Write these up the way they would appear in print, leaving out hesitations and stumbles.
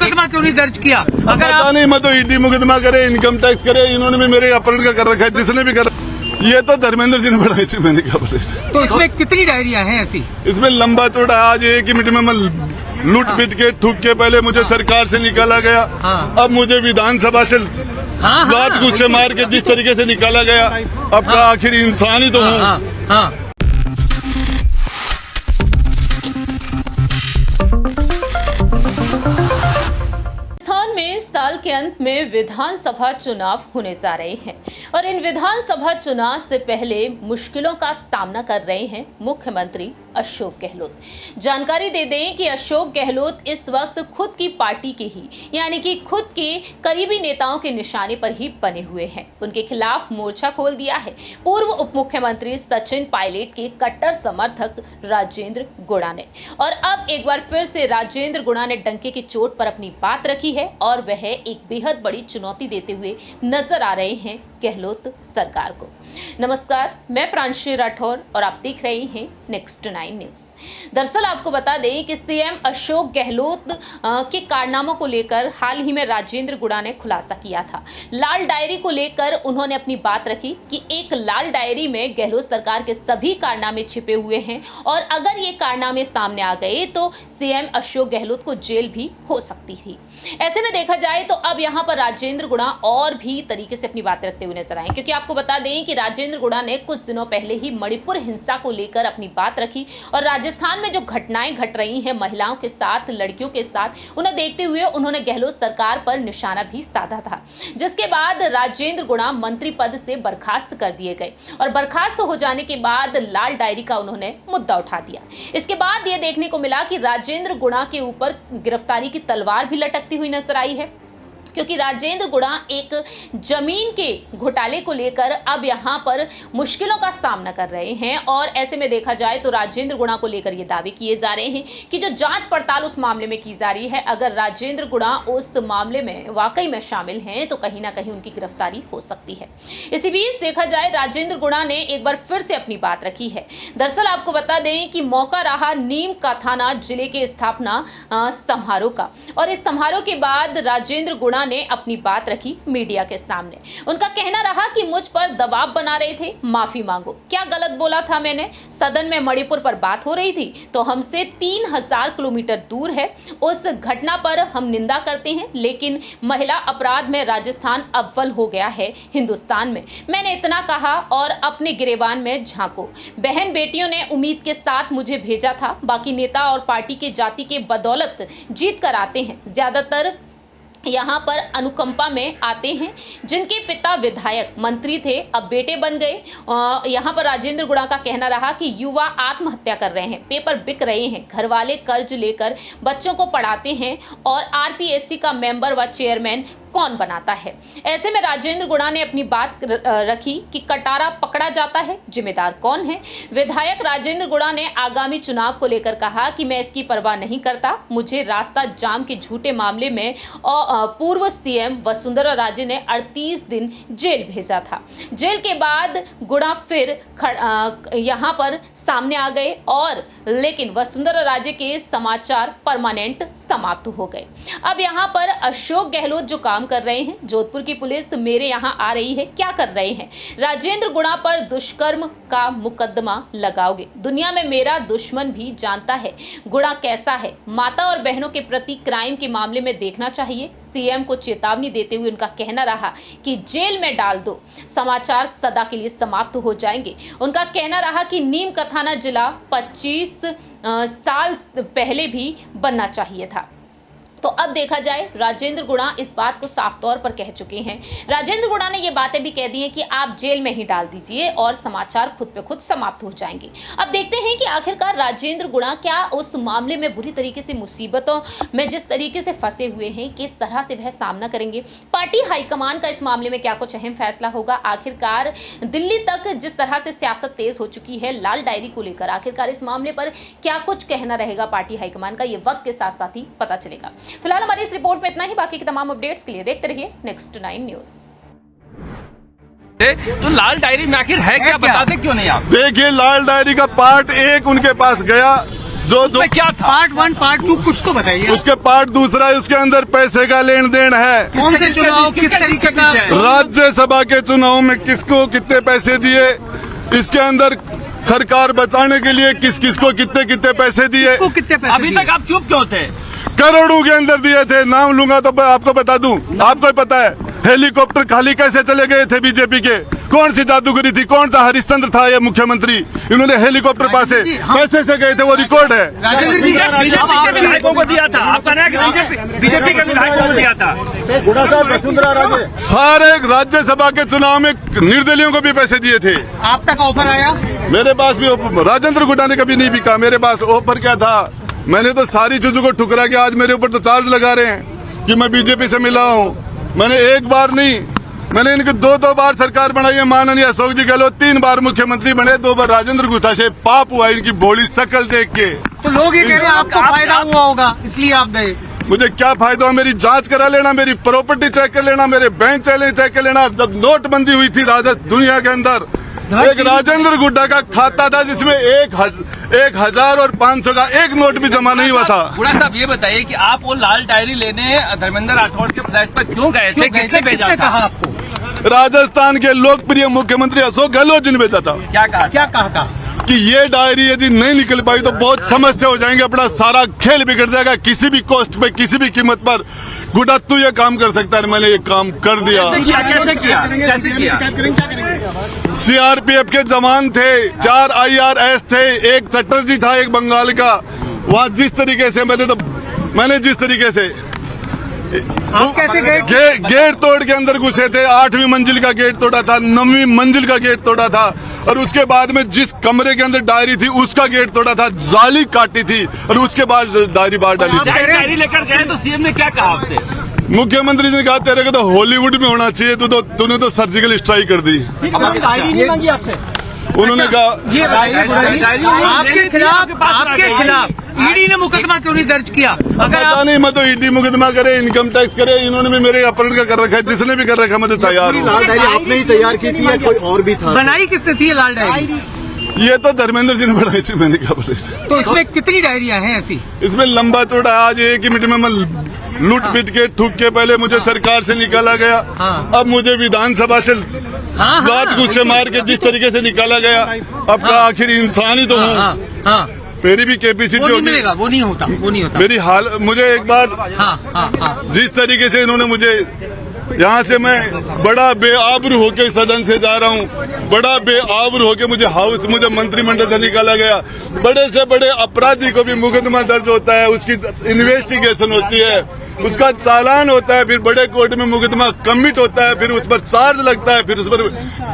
मुकदमा क्यों नहीं दर्ज किया? अगर पता नहीं, मैं तो ईडी मुकदमा करे, इनकम टैक्स करे, इन्होंने भी मेरे अपहरण का कर रखा है, जिसने भी कर। ये तो धर्मेंद्र जी ने बढ़ाई थी, मैंने क्या बोला। तो इसमें कितनी डायरियां हैं ऐसी? इसमें लंबा चौड़ा, आज एक ही मिनट में मैं लूट पिट के थूक के, पहले मुझे सरकार से निकाला गया, अब मुझे विधानसभा से बात गुस्से मार के जिस तरीके से निकाला गया, अब आखिर इंसान ही तो हूँ। साल के अंत में विधानसभा चुनाव होने जा रहे हैं और इन विधानसभा चुनाव से पहले मुश्किलों का सामना कर रहे हैं मुख्यमंत्री अशोक गहलोत। जानकारी दे दें कि अशोक गहलोत इस वक्त खुद की पार्टी के ही यानी कि खुद के करीबी नेताओं के निशाने पर ही बने हुए हैं। उनके खिलाफ मोर्चा खोल दिया है पूर्व उप मुख्यमंत्री सचिन पायलट के कट्टर समर्थक राजेंद्र गुड़ा ने, और अब एक बार फिर से राजेंद्र गुड़ा ने डंके की चोट पर अपनी बात रखी है और वह एक बेहद बड़ी चुनौती देते हुए नजर आ रहे हैं गहलोत सरकार को। नमस्कार, मैं प्रांशी राठौर और आप देख रहे हैं नेक्स्ट 9 न्यूज। दरअसल आपको बता दें कि सीएम अशोक गहलोत के कारनामों को लेकर हाल ही में राजेंद्र गुड़ा ने खुलासा किया था। लाल डायरी को लेकर उन्होंने अपनी बात रखी कि एक लाल डायरी में गहलोत सरकार के सभी कारनामे छिपे हुए हैं और अगर ये कारनामे सामने आ गए तो सीएम अशोक गहलोत को जेल भी हो सकती थी। ऐसे में देखा जाए तो अब यहाँ पर राजेंद्र गुड़ा और भी तरीके से अपनी बातें रखते हुए नजर आए, क्योंकि आपको बता दें कि राजेंद्र गुड़ा ने कुछ दिनों पहले ही मणिपुर हिंसा को लेकर अपनी बात रखी और राजस्थान में जो घटनाएं घट रही हैं महिलाओं के साथ, लड़कियों के साथ, उन्हें देखते हुए उन्होंने गहलोत सरकार पर निशाना भी साधा था, जिसके बाद राजेंद्र गुड़ा मंत्री पद से बर्खास्त कर दिए गए और बर्खास्त हो जाने के बाद लाल डायरी का उन्होंने मुद्दा उठा दिया। इसके बाद यह देखने को मिला कि राजेंद्र गुड़ा के ऊपर गिरफ्तारी की तलवार भी लटकती हुई नजर आई है, क्योंकि राजेंद्र गुड़ा एक जमीन के घोटाले को लेकर अब यहाँ पर मुश्किलों का सामना कर रहे हैं और ऐसे में देखा जाए तो राजेंद्र गुड़ा को लेकर ये दावे किए जा रहे हैं कि जो जांच पड़ताल उस मामले में की जा रही है, अगर राजेंद्र गुड़ा उस मामले में वाकई में शामिल हैं तो कहीं ना कहीं उनकी गिरफ्तारी हो सकती है। इसी बीच देखा जाए राजेंद्र गुड़ा ने एक बार फिर से अपनी बात रखी है। दरअसल आपको बता दें कि मौका रहा नीम का थाना जिले के स्थापना समारोह का, और इस समारोह के बाद राजेंद्र गुड़ा ने अपनी बात रखी मीडिया के सामने। उनका कहना रहा कि मुझ पर दबाव बना रहे थे, माफी मांगो। क्या गलत बोला था मैंने? सदन में मणिपुर पर बात हो रही थी तो हमसे 3000 किलोमीटर दूर है, उस घटना पर हम निंदा करते हैं, लेकिन महिला अपराध में राजस्थान अव्वल हो गया है हिंदुस्तान में। मैंने इतना कहा और अपने गिरेबान में झांको। बहन बेटियों ने उम्मीद के साथ मुझे भेजा था, बाकी नेता और पार्टी के जाति के बदौलत जीत कर आते हैं, ज्यादातर यहाँ पर अनुकंपा में आते हैं, जिनके पिता विधायक मंत्री थे अब बेटे बन गए। यहाँ पर राजेंद्र गुड़ा का कहना रहा कि युवा आत्महत्या कर रहे हैं, पेपर बिक रहे हैं, घर वाले कर्ज लेकर बच्चों को पढ़ाते हैं और आरपीएससी का मेंबर व चेयरमैन कौन बनाता है। ऐसे में राजेंद्र गुड़ा ने अपनी बात रखी कि कटारा पकड़ा जाता है, जिम्मेदार कौन है। विधायक राजेंद्र गुड़ा ने आगामी चुनाव को लेकर कहा कि मैं इसकी परवाह नहीं करता, मुझे रास्ता जाम के झूठे मामले में पूर्व सीएम वसुंधरा राजे ने 38 दिन जेल भेजा था। जेल के बाद गुड़ा फिर यहाँ पर सामने आ गए और लेकिन वसुंधरा राजे के समाचार परमानेंट समाप्त हो गए। अब यहाँ पर अशोक गहलोत जो काम कर रहे हैं, जोधपुर की पुलिस मेरे यहाँ आ रही है, क्या कर रहे हैं? राजेंद्र गुड़ा पर दुष्कर्म का मुकदमा लगाओगे। दुनिया में मेरा दुश्मन भी जानता है गुड़ा कैसा है। माता और बहनों के प्रति क्राइम के मामले में देखना चाहिए। सीएम को चेतावनी देते हुए उनका कहना रहा कि जेल में डाल दो, समाचार सदा के लिए समाप्त हो जाएंगे। उनका कहना रहा कि नीम का थाना जिला 25 साल पहले भी बनना चाहिए था। तो अब देखा जाए राजेंद्र गुड़ा इस बात को साफ तौर पर कह चुके हैं। राजेंद्र गुड़ा ने ये बातें भी कह दी हैं कि आप जेल में ही डाल दीजिए और समाचार खुद पे खुद समाप्त हो जाएंगे। अब देखते हैं कि आखिरकार राजेंद्र गुड़ा क्या उस मामले में बुरी तरीके से मुसीबतों में जिस तरीके से फंसे हुए हैं, किस तरह से वह सामना करेंगे। पार्टी हाईकमान का इस मामले में क्या कुछ अहम फैसला होगा। आखिरकार दिल्ली तक जिस तरह से सियासत तेज हो चुकी है लाल डायरी को लेकर, आखिरकार इस मामले पर क्या कुछ कहना रहेगा पार्टी हाईकमान का, ये वक्त के साथ साथ ही पता चलेगा। फिलहाल हमारी इस रिपोर्ट में इतना ही। बाकी की तमाम अपडेट्स के लिए देखते रहिए नेक्स्ट 9 न्यूज। तो लाल डायरी में आखिर है क्या, बताते क्यों नहीं आप? देखिए, लाल डायरी का पार्ट 1 उनके पास गया, जो क्या था? पार्ट 1 पार्ट 2 कुछ तो बताइए। उसके पार्ट दूसरा है, उसके अंदर पैसे का लेन देन है। कौन से चुनाव किस तरीके का? राज्यसभा के चुनाव में किसको कितने पैसे दिए, इसके अंदर सरकार बचाने के लिए किस किस को कितने कितने पैसे दिए। कितने पैसे? अभी तक आप चुप क्यों थे? करोड़ों के अंदर दिए थे। नाम लूंगा तो मैं आपको बता दूं, आपको पता है हेलीकॉप्टर खाली कैसे चले गए थे बीजेपी के? कौन सी जादूगरी थी? कौन सा हरिश्चंद्र था ये मुख्यमंत्री? इन्होंने हेलीकॉप्टर पासे पैसे से गए थे, वो रिकॉर्ड है। राजेंद्र जी बीजेपी के विधायकों को दिया था, आप कह रहे हैं कि बीजेपी के विधायकों को दिया था। सारे राज्यसभा के चुनाव में निर्दलियों को भी पैसे दिए थे। आप तक ऑफर आया? मेरे पास भी राजेंद्र गुड्डा ने कभी नहीं बिका। मेरे पास ऑफर क्या था? मैंने तो सारी चीजों को ठुकरा के आज मेरे ऊपर तो चार्ज लगा रहे हैं कि मैं बीजेपी से मिला हूँ। मैंने एक बार नहीं, मैंने इनकी दो बार सरकार बनाई है। माननीय अशोक जी गहलोत 3 बार मुख्यमंत्री बने, 2 बार राजेंद्र गुट्टा से। पाप हुआ इनकी भोली शकल देख के। तो लोग ये कह रहे हैं आपको फायदा हुआ होगा इसलिए आप गए। मुझे क्या फायदा हुआ? मेरी जांच करा लेना, मेरी प्रॉपर्टी चेक कर लेना, मेरे बैंक बैलेंस चेक कर लेना। जब नोटबंदी हुई थी दुनिया के अंदर, एक राजेंद्र गुड्डा का खाता था जिसमें 1000 और 500 का एक नोट भी जमा नहीं हुआ था। गुड्डा साहब ये बताइए कि आप वो लाल डायरी लेने धर्मेंद्र राठौड़ के फ्लैट पर क्यों गए थे? किसने भेजा था आपको? राजस्थान के लोकप्रिय मुख्यमंत्री अशोक गहलोत जी ने भेजा था। क्या कहा था? कि ये डायरी यदि नहीं निकल पाई तो बहुत समस्या हो जाएंगे, अपना सारा खेल बिगड़ जाएगा। किसी भी कॉस्ट पे, किसी भी कीमत पर गुड्डा तू ये काम कर सकता है। मैंने ये काम कर दिया। कैसे किया? सीआरपीएफ के जवान थे, 4 IRS थे, एक चटर्जी था, एक बंगाल का। वहाँ जिस तरीके से मैंने जिस तरीके से आप कैसे गए? गेट तोड़ के अंदर घुसे थे। 8वीं मंजिल का गेट तोड़ा था, 9वीं मंजिल का गेट तोड़ा था, और उसके बाद में जिस कमरे के अंदर डायरी थी उसका गेट तोड़ा था, जाली काटी थी, और उसके बाद डायरी बाहर डाली थी। डायरी लेकर गए तो सीएम ने क्या कहा आपसे? मुख्यमंत्री जी ने कहा तेरे को तो हॉलीवुड में होना चाहिए, तूने तो सर्जिकल स्ट्राइक कर दी। डायरी नहीं मांगी आपसे? उन्होंने कहा ये आपके खिलाफ ईडी ने मुकदमा क्यों नहीं दर्ज किया? पता नहीं, मैं तो ईडी मुकदमा करे, इनकम टैक्स करे, इन्होंने भी मेरे अपहरण का कर रखा है। जिसने भी कर रखा मैं तो तैयार हूँ। लाल डायरी आपने ही तैयार की थी या कोई और भी था? बनाई किसने थी ये लाल डायरी? ये तो धर्मेंद्र जी ने बनाई थी, मैंने क्या बोला। तो इसमें कितनी डायरियां हैं ऐसी? इसमें लंबा चौड़ा, आज एक ही मिनट में मैं लूट पिट के ठुक के पहले मुझे सरकार से निकाला गया। अब मुझे विधानसभा से लात गुस्से मार के जिस तरीके से निकाला गया। अब का आखिर इंसान ही तो हूँ। मेरी भी कैपेसिटी होगी। वो नहीं होता। मेरी हाल, मुझे एक बार जिस तरीके से इन्होंने मुझे, यहाँ से मैं बड़ा बेआबरू होके सदन से जा रहा हूँ, बड़ा बेआबरू होके मुझे मंत्रिमंडल से निकाला गया। बड़े से बड़े अपराधी को भी मुकदमा दर्ज होता है, उसकी इन्वेस्टिगेशन होती है, उसका चालान होता है, फिर बड़े कोर्ट में मुकदमा कमिट होता है, फिर उस पर चार्ज लगता है, फिर उस पर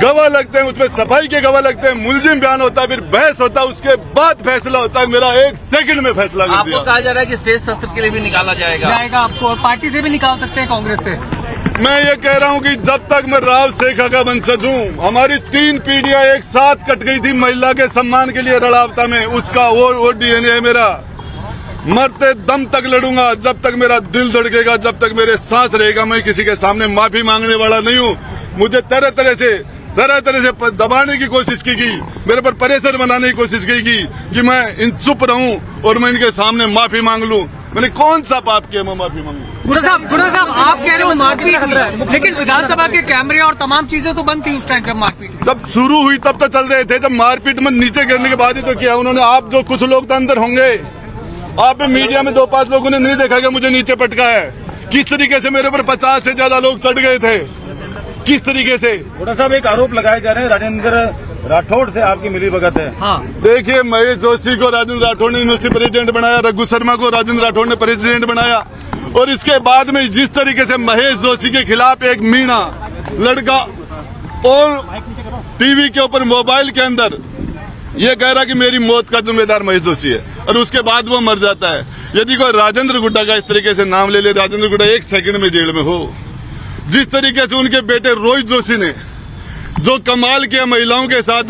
गवाह लगते हैं, उस पर सफाई के गवाह लगते हैं, मुलजिम बयान होता है, फिर बहस होता है, उसके बाद फैसला होता है। मेरा 1 सेकंड में फैसला कर दिया। आपको कहा जा रहा है कि शेष सत्र के लिए भी निकाला जाएगा आपको, और पार्टी से भी निकाल सकते हैं, कांग्रेस से। मैं ये कह रहा हूँ कि जब तक मैं राव शेखा का वंशज हूँ, हमारी 3 पीढ़ियां एक साथ कट गई थी महिला के सम्मान के लिए रड़ावता में, उसका वो DNA है मेरा। मरते दम तक लड़ूंगा, जब तक मेरा दिल धड़केगा, जब तक मेरे सांस रहेगा। मैं किसी के सामने माफी मांगने वाला नहीं हूँ। मुझे तरह तरह से दबाने की कोशिश की गई, मेरे पर प्रेशर बनाने की कोशिश की गई कि मैं चुप रहूं और मैं इनके सामने माफी मांग लूं। मैंने कौन सा पाप किया मैं माफी मांगू? गुड्डा साहब आप कह रहे हो मारपीट की, लेकिन विधानसभा के कैमरे और तमाम चीजें तो बंद थी उस टाइम जब मारपीट जब शुरू हुई तब तो चल रहे थे। जब मारपीट में नीचे गिरने के बाद ही तो किया उन्होंने। आप जो कुछ लोग तो अंदर होंगे, आप मीडिया में 2-5 लोगों ने नहीं देखा कि मुझे नीचे पटका है। किस तरीके से मेरे ऊपर 50 से ज्यादा लोग चढ़ गए थे, किस तरीके से। गुड्डा साहब एक आरोप लगाए जा रहे हैं राजेंद्र राठौड़ से आपकी मिलीभगत है। देखिए, महेश जोशी को राजेंद्र राठौड़ ने यूनिवर्सिटी प्रेसिडेंट बनाया, रघु शर्मा को राजेंद्र राठौड़ ने प्रेसिडेंट बनाया, और इसके बाद में जिस तरीके से महेश जोशी के खिलाफ एक मीणा लड़का और टीवी के ऊपर मोबाइल के अंदर ये कह रहा कि मेरी मौत का जिम्मेदार महेश जोशी है, और उसके बाद वो मर जाता है। यदि कोई राजेंद्र गुड्डा का इस तरीके से नाम ले, राजेंद्र गुड्डा 1 सेकंड में जेल में हो। जिस तरीके से उनके बेटे रोहित जोशी ने जो कमाल किया महिलाओं के साथ,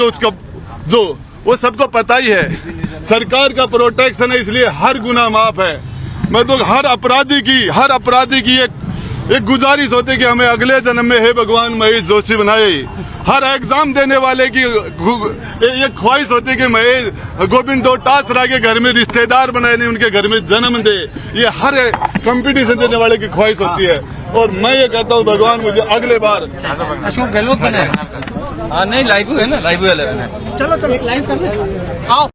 जो वो सबको पता ही है। सरकार का प्रोटेक्शन है, इसलिए हर गुनाह माफ है। मैं तो हर अपराधी की एक एक गुजारिश होती कि हमें अगले जन्म में हे भगवान महेश जोशी बनाए। हर एग्जाम देने वाले की ये ख्वाहिश होती कि महेश गोविंद डोटासरा के घर में रिश्तेदार बनाए, नहीं उनके घर में जन्म दे। ये हर कंपटीशन देने वाले की ख्वाहिश होती है। और मैं ये कहता हूँ भगवान मुझे अगले बार अशोक गहलोत बने। हाँ नहीं लाइव है ना, लाइव है। चलो लाइव कर आओ।